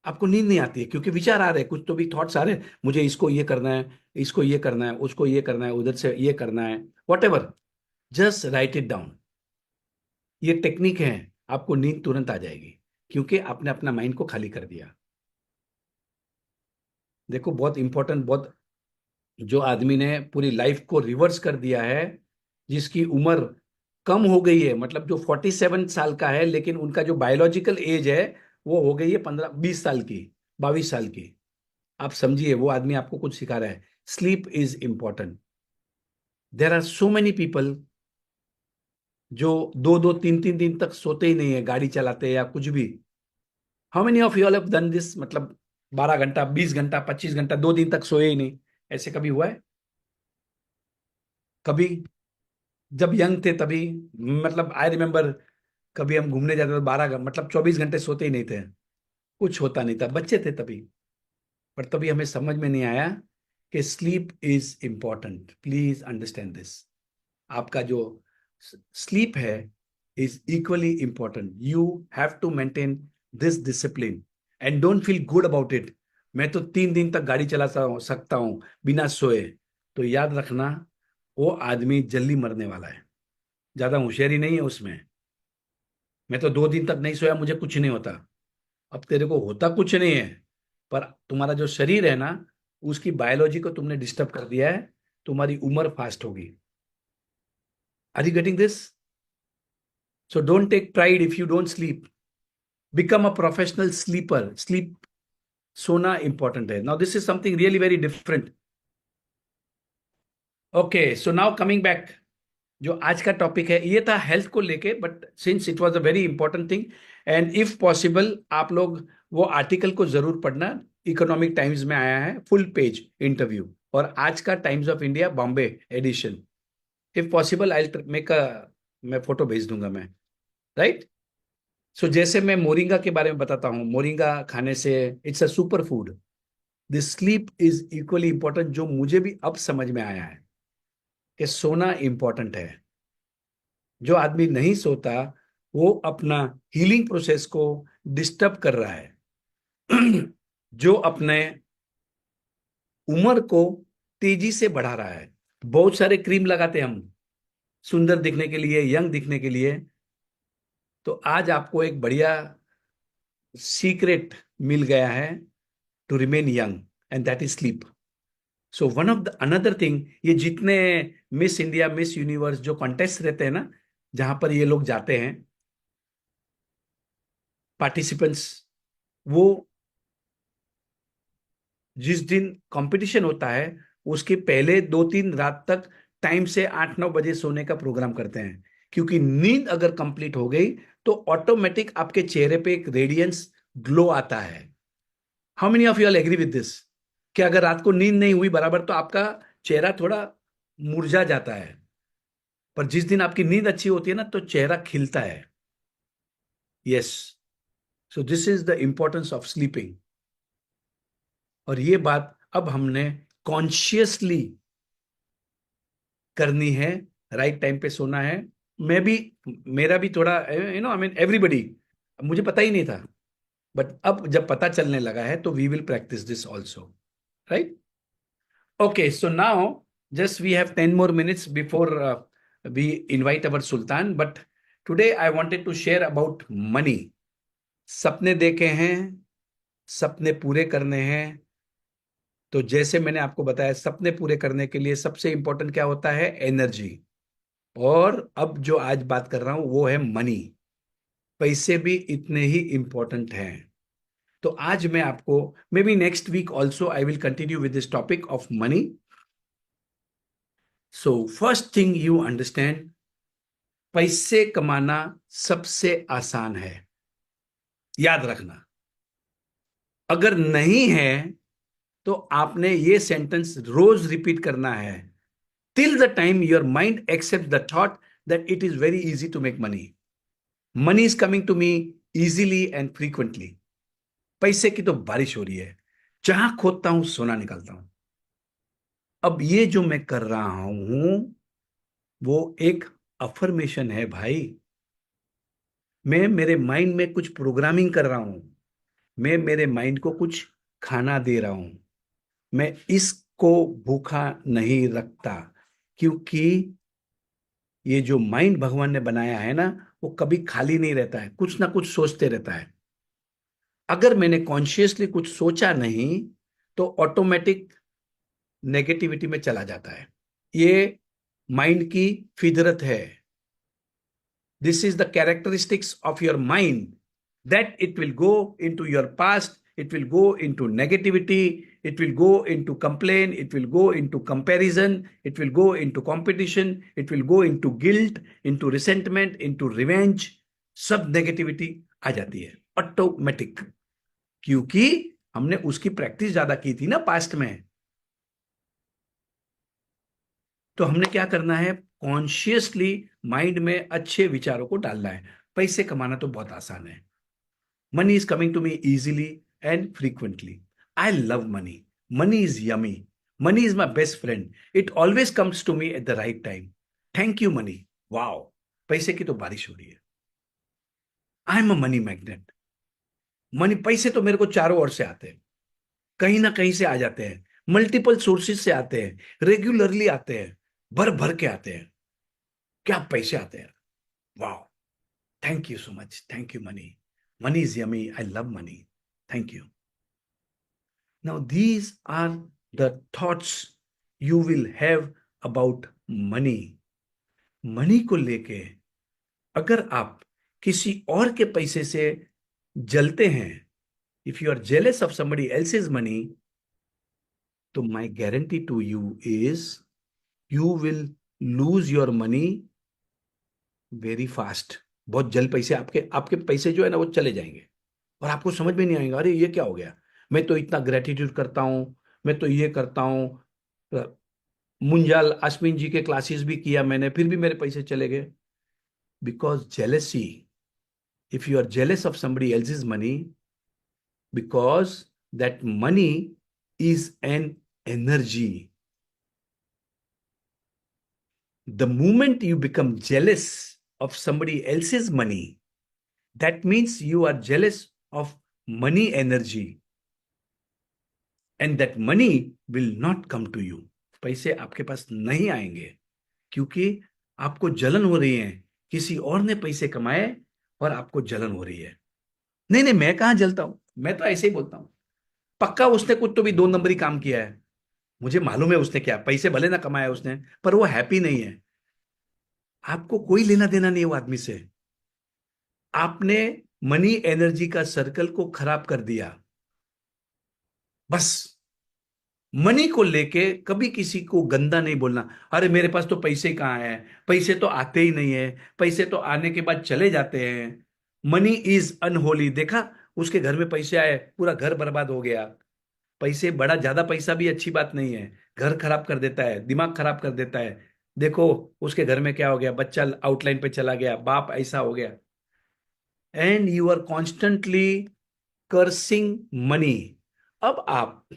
आपको नींद नहीं आती है क्योंकि विचार आ रहे हैं, कुछ तो भी थॉट्स आ रहे हैं, मुझे इसको ये करना है, इसको ये करना है, उसको ये करना है, उधर से ये करना है, what ever, just right it down. ये टेक्निक है, आपको नींद तुरंत आ जाएगी क्योंकि आपने अपना माइंड को खाली कर दिया। देखो बहुत इंपॉर्टेंट, बहुत, जो आदमी ने पूरी लाइफ को रिवर्स कर दिया है, जिसकी उम्र कम हो गई है, मतलब जो 47 साल का है लेकिन उनका जो बायोलॉजिकल एज है वो हो गई है 15-20 साल की, 22 साल की। आप समझिए वो आदमी आपको कुछ सिखा रहा है। Sleep is important. There are so many people जो 2-2, 3-3 दिन तक सोते ही नहीं है, गाड़ी चलाते या कुछ भी। How many of you all have done this? मतलब 12 घंटा, 20 घंटा, 25 घंटा, 2 दिन तक सोए ही नहीं, ऐसे कभी हुआ है? कभी जब यंग थे तभी, मतलब आई रिमेम्बर, कभी हम घूमने जाते थे 12 घंटे, मतलब 24 घंटे सोते ही नहीं थे, कुछ होता नहीं था, बच्चे थे तभी। पर तभी हमें समझ में नहीं आया कि sleep is important. Please understand this. आपका जो स्लीप है is equally important. You have to maintain this discipline and don't feel good about it. मैं तो 3 दिन तक गाड़ी चला सकता हूं बिना सोए, तो याद रखना वो आदमी जल्दी मरने वाला है, ज्यादा होशियारी नहीं है उसमें। मैं तो 2 दिन तक नहीं सोया, मुझे कुछ नहीं होता। अब तेरे को होता कुछ नहीं है, पर तुम्हारा जो शरीर है ना, उसकी बायोलॉजी को तुमने डिस्टर्ब कर दिया है, तुम्हारी उम्र फास्ट होगी। Are you getting this? So don't take pride if you don't sleep. Become a professional sleeper. Sleep, सोना important है. Now this is something really very different. Okay, so now coming back, जो आज का topic है ये था health को लेके, but since it was a very important thing and if possible आप लोग वो आर्टिकल को जरूर पढ़ना। इकोनॉमिक टाइम्स में आया है, फुल पेज इंटरव्यू, और आज का Times of India Bombay edition. If possible I make a, मैं फोटो भेज दूंगा मैं, राइट। सो जैसे मैं मोरिंगा के बारे में बताता हूँ, मोरिंगा खाने से it's a super food. This sleep is equally important, जो मुझे भी अब समझ में आया है कि सोना इंपॉर्टेंट है। जो आदमी नहीं सोता वो अपना हीलिंग प्रोसेस को डिस्टर्ब कर रहा है जो अपने उम्र को तेजी से बढ़ा रहा है। बहुत सारे क्रीम लगाते हम सुंदर दिखने के लिए, यंग दिखने के लिए। तो आज आपको एक बढ़िया सीक्रेट मिल गया है to remain young, and that is sleep. So one of the another thing, ये जितने मिस इंडिया, मिस यूनिवर्स जो कॉन्टेस्ट रहते हैं ना, जहां पर ये लोग जाते हैं पार्टिसिपेंट्स, वो जिस दिन कंपटीशन होता है उसके पहले 2-3 रात तक टाइम से 8-9 बजे सोने का प्रोग्राम करते हैं, क्योंकि नींद अगर कंप्लीट हो गई तो ऑटोमेटिक आपके चेहरे पे एक रेडियंस, ग्लो आता है। How many of you all agree with this, कि अगर रात को नींद नहीं हुई बराबर तो आपका चेहरा थोड़ा मुरझा जाता है, पर जिस दिन आपकी नींद अच्छी होती है ना तो चेहरा खिलता है। Yes, so this is the importance of sleeping. और ये बात अब हमने कॉन्शियसली करनी है, राइट टाइम पे सोना है। मैं भी, मेरा भी थोड़ा आई मीन एवरीबडी, मुझे पता ही नहीं था, बट अब जब पता चलने लगा है तो we will practise this also, right. Okay, so now just we have 10 more minutes before we invite our sultan, but today I wanted to share about money. सपने देखे हैं, सपने पूरे करने हैं। तो जैसे मैंने आपको बताया, सपने पूरे करने के लिए सबसे इंपॉर्टेंट क्या होता है? एनर्जी। और अब जो आज बात कर रहा हूं वो है मनी। पैसे भी इतने ही इंपॉर्टेंट हैं। तो आज मैं आपको, maybe next week also I will continue with this topic of money. So first thing you understand, पैसे कमाना सबसे आसान है, याद रखना। अगर नहीं है तो आपने ये सेंटेंस रोज रिपीट करना है, till the time your mind accepts the thought that it is very easy to make money. Money is coming to me easily and frequently. पैसे की तो बारिश हो रही है, जहां खोदता हूं सोना निकालता हूं। अब ये जो मैं कर रहा हूं वो एक अफर्मेशन है भाई। मैं मेरे माइंड में कुछ प्रोग्रामिंग कर रहा हूं, मैं मेरे माइंड को कुछ खाना दे रहा हूं। मैं इसको भूखा नहीं रखता, क्योंकि ये जो माइंड भगवान ने बनाया है ना, वो कभी खाली नहीं रहता है, कुछ ना कुछ सोचते रहता है। अगर मैंने कॉन्शियसली कुछ सोचा नहीं तो ऑटोमेटिक नेगेटिविटी में चला जाता है। ये माइंड की फितरत है। This is the characteristics of your mind, that it will go into your past, it will go into negativity, it will go into complaint, it will go into comparison, it will go into competition, it will go into guilt, into resentment, into revenge। सब negativity आ जाती है automatic, क्योंकि हमने उसकी practice ज्यादा की थी ना पास्ट में। तो हमने क्या करना है? कॉन्शियसली माइंड में अच्छे विचारों को डालना है। पैसे कमाना तो बहुत आसान है। Money is coming to me easily and frequently. I love money. Money is yummy. Money is my best friend. It always comes to me at the right time. Thank you, money. Wow. पैसे की तो बारिश हो रही है। I am a money magnet. Money, पैसे तो मेरे को चारों ओर से आते हैं, कहीं ना कहीं से आ जाते हैं, मल्टीपल सोर्सेज से आते हैं, रेगुलरली आते हैं, भर भर के आते हैं। क्या पैसे आते हैं! वाह! Thank you so much, thank you money. Money is yummy, I love money, thank you. Now these are the thoughts you will have about money. Money को लेके अगर आप किसी और के पैसे से जलते हैं, if you are jealous of somebody else's money, तो my guarantee to you is you will lose your money very fast. बहुत जल्द पैसे आपके आपके पैसे जो है ना वो चले जाएंगे, और आपको समझ में नहीं आएगा, अरे ये क्या हो गया, मैं तो इतना ग्रेटिट्यूड करता हूं, मैं तो ये करता हूं, मुंजाल आसमीन जी के क्लासेस भी किया मैंने, फिर भी मेरे पैसे चले गए। Because jealousy, if you are jealous of somebody else's money, because that money is an energy. The moment you become jealous of somebody else's money, that means you are jealous of money energy, and that money will not come to you. पैसे आपके पास नहीं आएंगे, क्योंकि आपको जलन हो रही है, किसी और ने पैसे कमाए और आपको जलन हो रही है। नहीं नहीं, मैं कहां जलता हूं, मैं तो ऐसे ही बोलता हूं, पक्का उसने कुछ तो भी दो नंबरी काम किया है, मुझे मालूम है उसने क्या, पैसे भले ना कमाया उसने, पर वो हैप्पी नहीं है। आपको कोई लेना देना नहीं है वो आदमी से। आपने मनी एनर्जी का सर्कल को खराब कर दिया। बस मनी को लेके कभी किसी को गंदा नहीं बोलना। अरे मेरे पास तो पैसे कहाँ हैं, पैसे तो आते ही नहीं है, पैसे तो आने के बाद चले जाते हैं। Money is unholy. देखा, उसके घर में पैसे आए, पूरा घर बर्बाद हो गया। पैसे, बड़ा ज्यादा पैसा भी अच्छी बात नहीं है, घर खराब कर देता है, दिमाग खराब कर देता है। देखो उसके घर में क्या हो गया, बच्चा आउटलाइन पे चला गया, बाप ऐसा हो गया, and you are constantly cursing money. अब आप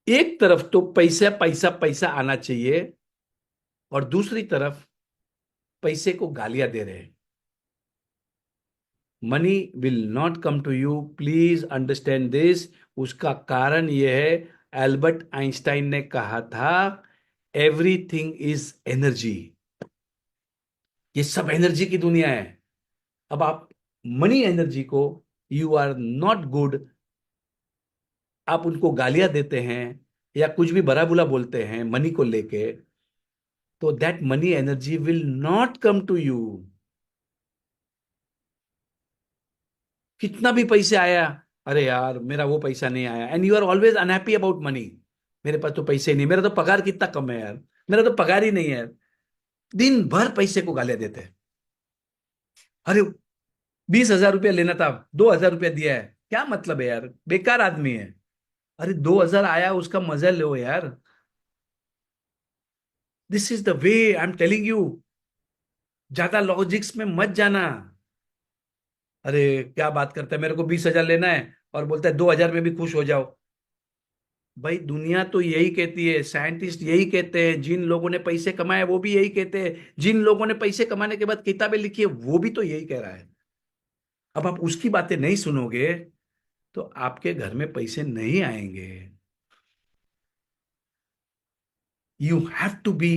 एक तरफ तो पैसा पैसा पैसा आना चाहिए, और दूसरी तरफ पैसे को गालियां दे रहे हैं। Money will not come to you, please understand this. उसका कारण यह है, एल्बर्ट आइंस्टाइन ने कहा था, एवरीथिंग इज एनर्जी। ये सब एनर्जी की दुनिया है। अब आप मनी एनर्जी को, यू आर नॉट गुड, आप उनको गालियां देते हैं या कुछ भी बुरा बुला बोलते हैं मनी को लेके, तो that money energy will not come to you. कितना भी पैसे आया, अरे यार मेरा वो पैसा नहीं आया, and you are always unhappy about money. मेरे पास तो पैसे नहीं, मेरा तो पगार कितना कम है यार, मेरा तो पगार ही नहीं है यार। दिन भर पैसे को गालियां देते हैं। अरे 20,000 रुपया लेना था, 2,000 रुपया दिया है, क्या मतलब है यार, बेकार आदमी है। अरे 2,000 आया, उसका मजा लो यार। This is the way I am telling you. ज्यादा लॉजिक्स में मत जाना। अरे क्या बात करता है, मेरे को 20,000 लेना है और बोलता है 2,000 में भी खुश हो जाओ। भाई दुनिया तो यही कहती है, साइंटिस्ट यही कहते हैं, जिन लोगों ने पैसे कमाए वो भी यही कहते हैं, जिन लोगों ने पैसे कमाने के बाद किताबें लिखी है वो भी तो यही कह रहा है। अब आप उसकी बातें नहीं सुनोगे तो आपके घर में पैसे नहीं आएंगे। You have to be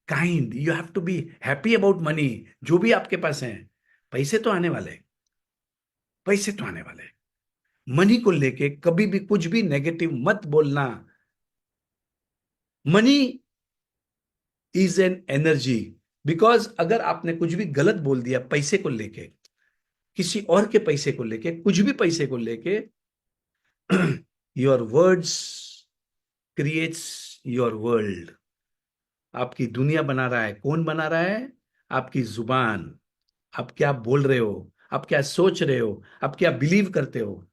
kind, you have to be happy about money. जो भी आपके पास है, पैसे तो आने वाले, पैसे तो आने वाले। मनी को लेके कभी भी कुछ भी नेगेटिव मत बोलना। Money is an energy. Because अगर आपने कुछ भी गलत बोल दिया पैसे को लेके, किसी और के पैसे को लेके, कुछ भी पैसे को लेके, your words creates your world. आपकी दुनिया बना रहा है, कौन बना रहा है? आपकी जुबान। आप क्या बोल रहे हो, आप क्या सोच रहे हो, आप क्या बिलीव करते हो,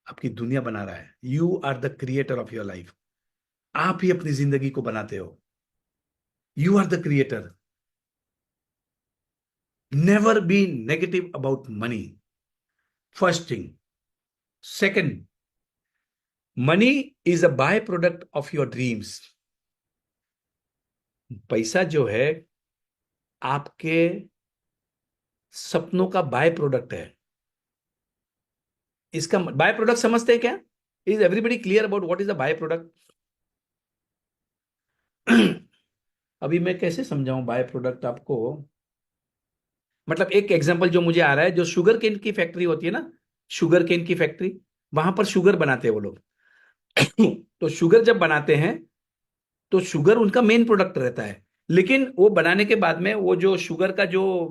आपकी दुनिया बना रहा है। You are the creator of your life. आप ही अपनी जिंदगी को बनाते हो। You are the creator. Never be negative about money, first thing. Second, money is a by product of your dreams. पैसा जो है आपके सपनों का बाय प्रोडक्ट है। इसका बाय प्रोडक्ट समझते हैं क्या? Is everybody clear about what is the by product? अभी मैं कैसे समझाऊं बाय प्रोडक्ट आपको? मतलब एक एग्जांपल जो मुझे आ रहा है, जो शुगर केन की फैक्ट्री होती है ना, शुगर केन की फैक्ट्री, वहां पर शुगर बनाते हैं वो लोग। तो शुगर जब बनाते हैं तो शुगर उनका मेन प्रोडक्ट रहता है, लेकिन वो बनाने के बाद में वो जो शुगर का जो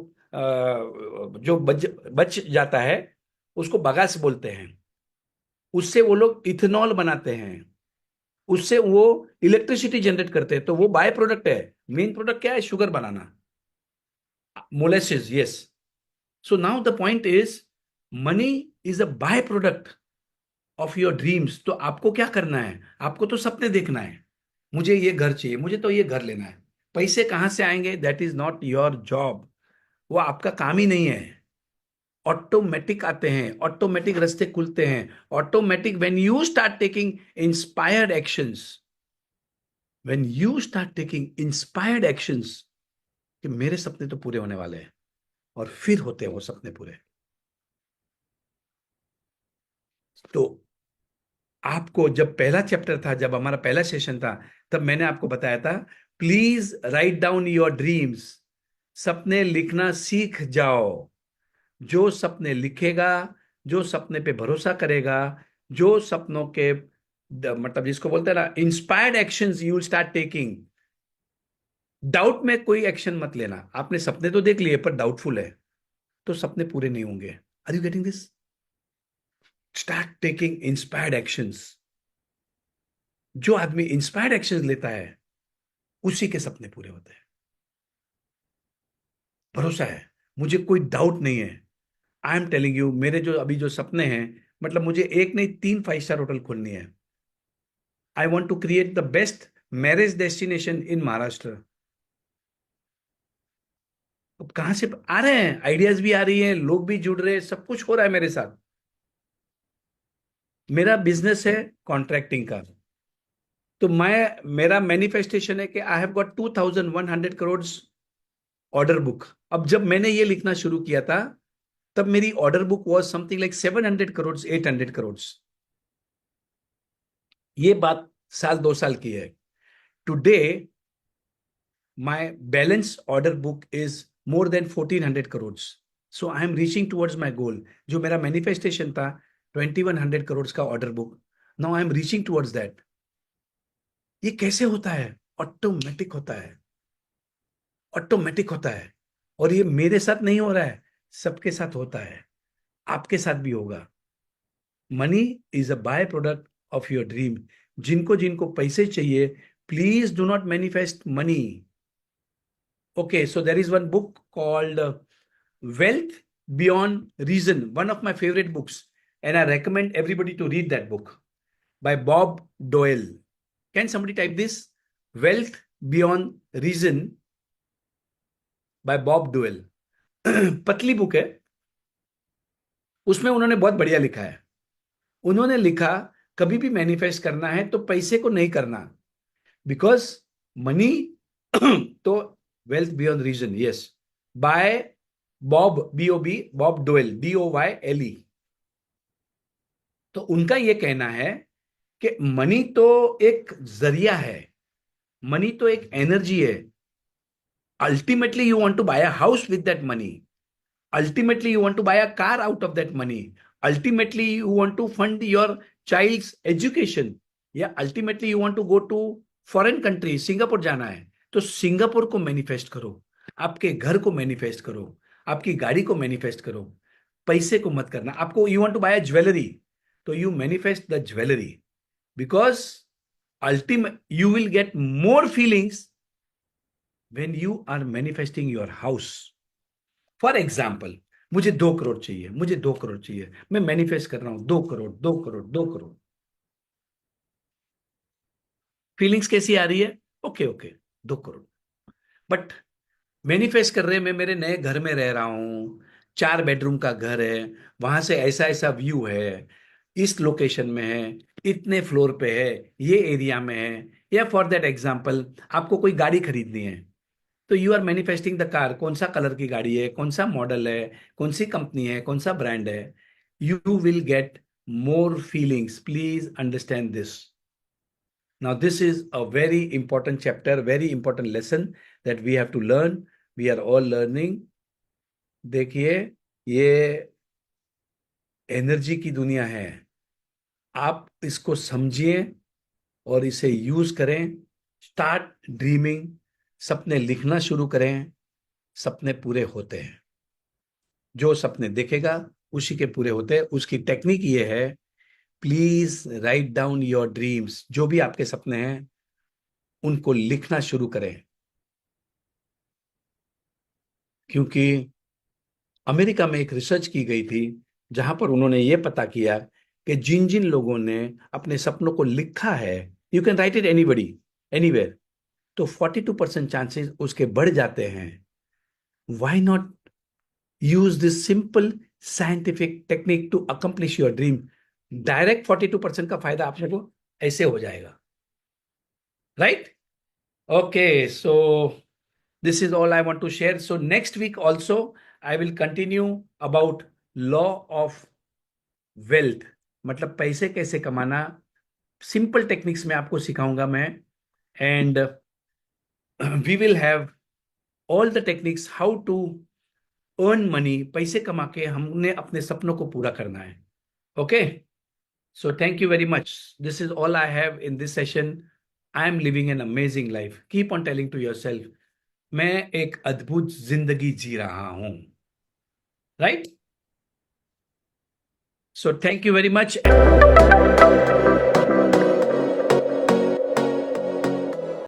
बच जाता है, उसको बगास बोलते हैं। उससे वो लोग इथेनॉल बनाते हैं, उससे वो इलेक्ट्रिसिटी जनरेट करते हैं। तो वो बाय प्रोडक्ट है। मेन प्रोडक्ट क्या है? Sugar banana, molasses, yes. So now the point is, money is a by product of your dreams. तो आपको क्या करना है? आपको तो सपने देखना है, मुझे ये घर चाहिए, मुझे तो ये घर लेना है। पैसे कहां से आएंगे? That is not your job, वो आपका काम ही नहीं है। ऑटोमेटिक आते हैं, ऑटोमेटिक रास्ते खुलते हैं, automatic when you start taking inspired actions. When you start taking inspired actions कि मेरे सपने तो पूरे होने वाले हैं, और फिर होते हैं वो सपने पूरे। तो आपको जब पहला चैप्टर था, जब हमारा पहला सेशन था, तब मैंने आपको बताया था, please write down your dreams. सपने लिखना सीख जाओ। जो सपने लिखेगा, जो सपने पे भरोसा करेगा, जो सपनों के मतलब जिसको बोलते हैं ना inspired actions you will start taking. Doubt में कोई एक्शन मत लेना। आपने सपने तो देख लिए पर डाउटफुल है, तो सपने पूरे नहीं होंगे। Are you getting this? Start taking inspired actions. जो आदमी इंस्पायर्ड एक्शंस लेता है, उसी के सपने पूरे होते हैं। भरोसा है, मुझे कोई डाउट नहीं है। आई एम टेलिंग यू, मेरे जो अभी जो सपने हैं, मतलब मुझे एक नहीं 3 5 स्टार होटल खोलनी है। I want to create the best marriage destination in Maharashtra. अब कहां से आ रहे हैं आइडियाज? भी आ रही हैं, लोग भी जुड़ रहे हैं, सब कुछ हो रहा है मेरे साथ। मेरा बिजनेस है कॉन्ट्रैक्टिंग का। तो मेरा मैनिफेस्टेशन है कि I have got 2100 crore order book. अब जब मैंने ये लिखना शुरू किया था, तब मेरी order book was something like 700 crore, 800 crore. ये बात 1 2 साल की है। Today my balance order book is more than 1400 crores. So I am reaching towards my goal. जो मेरा मैनिफेस्टेशन था 2100 करोड़ का order book, now I am reaching towards that. ये कैसे होता है? ऑटोमेटिक होता है, ऑटोमेटिक होता है। और ये मेरे साथ नहीं हो रहा है, सबके साथ होता है, आपके साथ भी होगा। Money is a by product of your dream. जिनको जिनको पैसे चाहिए, please do not manifest money. Okay, so there is one book called Wealth Beyond Reason, one of my favorite books, and I recommend everybody to read that book by Bob Doyle. Can somebody type this? Wealth Beyond Reason by Bob Doyle. पतली book है, उसमें उन्होंने बहुत बढ़िया लिखा है। उन्होंने लिखा, कभी भी मैनिफेस्ट करना है तो पैसे को नहीं करना, बिकॉज मनी तो wealth beyond reason, yes, by Bob, BOB, Bob Doyle, DOYLE। तो उनका यह कहना है कि मनी तो एक जरिया है, मनी तो एक एनर्जी है। Ultimately you want to buy a house with that money, ultimately you want to buy a car out of that money, ultimately you want to fund your child's education, या ultimately you want to go to foreign country, Singapore जाना है, तो Singapore को manifest करो, आपके घर को manifest करो, आपकी गाड़ी को मैनिफेस्ट करो। पैसे को मत करना। आपको you want to buy jewellery, तो you manifest the jewellery, because ultimate you will get more feelings when you are manifesting your house. For example, मुझे 2 करोड़ चाहिए, मुझे 2 करोड़ चाहिए, मैं मैनिफेस्ट कर रहा हूं 2 करोड़, 2 करोड़, 2 करोड़। फीलिंग्स कैसी आ रही है? Okay okay, 2 crore. But manifest कर रहे हैं, मैं मेरे नए घर में रह रहा हूं, 4 बेडरूम का घर है, वहां से ऐसा ऐसा व्यू है, इस लोकेशन में है, इतने फ्लोर पे है, ये एरिया में है। या फॉर दैट एग्जाम्पल, आपको कोई गाड़ी खरीदनी है, तो you are manifesting the car, कौन सा कलर की गाड़ी है, कौन सा मॉडल है, कौन सी कंपनी है, कौन सा ब्रांड है, you will gate more feelings. Please understand this. Now, this is a very important chapter, very important lesson that we have to learn. We are all learning. देखिए, ये एनर्जी की दुनिया है, आप इसको समझिए और इसे यूज करें. स्टार्ट ड्रीमिंग, सपने लिखना शुरू करें. सपने पूरे होते हैं, जो सपने देखेगा उसी के पूरे होते हैं. उसकी टेक्निक ये है, please write down your dreams. जो भी आपके सपने हैं उनको लिखना शुरू करें, क्योंकि अमेरिका में एक रिसर्च की गई थी जहां पर उन्होंने ये पता किया कि जिन जिन लोगों ने अपने सपनों को लिखा है, you can write it anybody anywhere, तो 42% चांसेस उसके बढ़ जाते हैं. Why not use this simple scientific technique to accomplish your dream. Direct 42% का फायदा आप सबको ऐसे हो जाएगा. Right? Okay, so this is all I want to share. So next week also I will continue about law of wealth. मतलब पैसे कैसे कमाना, सिंपल टेक्निक्स में आपको सिखाऊंगा मैं. And we will have all the techniques how to earn money. पैसे कमा के हमने अपने सपनों को पूरा करना है. Okay? So thank you very much. This is all I have in this session. I am living an amazing life. Keep on telling to yourself, मैं एक अद्भुत जिंदगी जी रहा हूं. Right? So thank you very much.